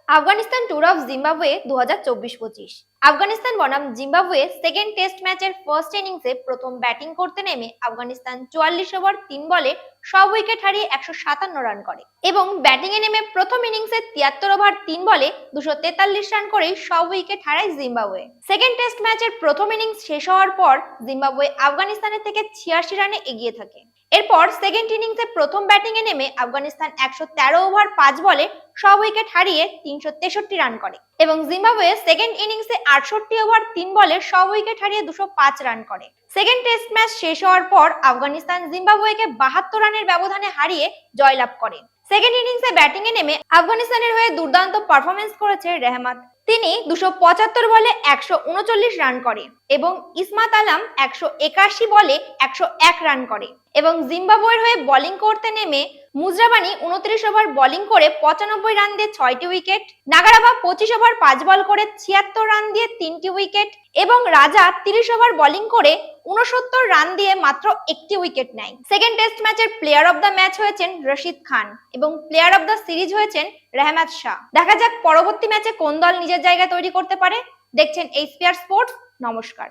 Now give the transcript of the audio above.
Afghanistan tour of Zimbabwe 2024-25। Afghanistan বনাম Zimbabwe second test ম্যাচের first ইনিংসে প্রথম ব্যাটিং করতে নেমে আফগানিস্তান 44 ওভার 3 বলে সব উইকেট হারিয়ে 157 রান করে এবং ব্যাটিং এ নেমে প্রথম ইনিংসে 73 ওভার 3 বলে 243 রান করেই সব উইকেট হারায় জিম্বাবুয়ে। সেকেন্ড টেস্ট ম্যাচের প্রথম ইনিংস শেষ হওয়ার পর জিম্বাবুয়ে আফগানিস্তানের থেকে 86 রানে এগিয়ে থাকে। এরপর সেকেন্ড ইনিংসে প্রথম ব্যাটিং এ নেমে আফগানিস্তান 113 ওভার 5 বলে সব উইকেট হারিয়ে 363 রান করে এবং জিম্বাবুয়ে সেকেন্ড ইনিংসে 68 ওভার 3 বলে সব উইকেট হারিয়ে 205 রান করে। সেকেন্ড টেস্ট ম্যাচ শেষ হওয়ার পর আফগানিস্তান জিম্বাবুয়েকে 72 রানের ব্যবধানে হারিয়ে জয়লাভ করে। সেকেন্ড ইনিংসে ব্যাটিং এ নেমে আফগানিস্তানের হয়ে দুর্দান্ত পারফরমেন্স করেছে রেহমাত। তিনি 275 বলে 139 রান করে এবং ইসমাত আলম 181 বলে 101 রান করে এবং জিম্বাবুয়ের হয়ে বোলিং করতে নেমে মুজরাবানি 29 ওভার বোলিং করে 95 রান দিয়ে 6টি উইকেট, নাগারাবা 25 ওভার 5 বল করে 76 রান দিয়ে 3টি উইকেট এবং রাজা 30 ওভার বোলিং করে 69 রান দিয়ে মাত্র একটি উইকেট নেয়। সেকেন্ড টেস্ট ম্যাচের প্লেয়ার অব দ্য ম্যাচ হয়েছেন রশিদ খান এবং প্লেয়ার অব দ্য সিরিজ হয়েছেন রেহমাত শাহ। দেখা যাক পরবর্তী ম্যাচে কোন দল নিজের জায়গা তৈরি করতে পারে। দেখছেন এইচপিআর স্পোর্টস। নমস্কার।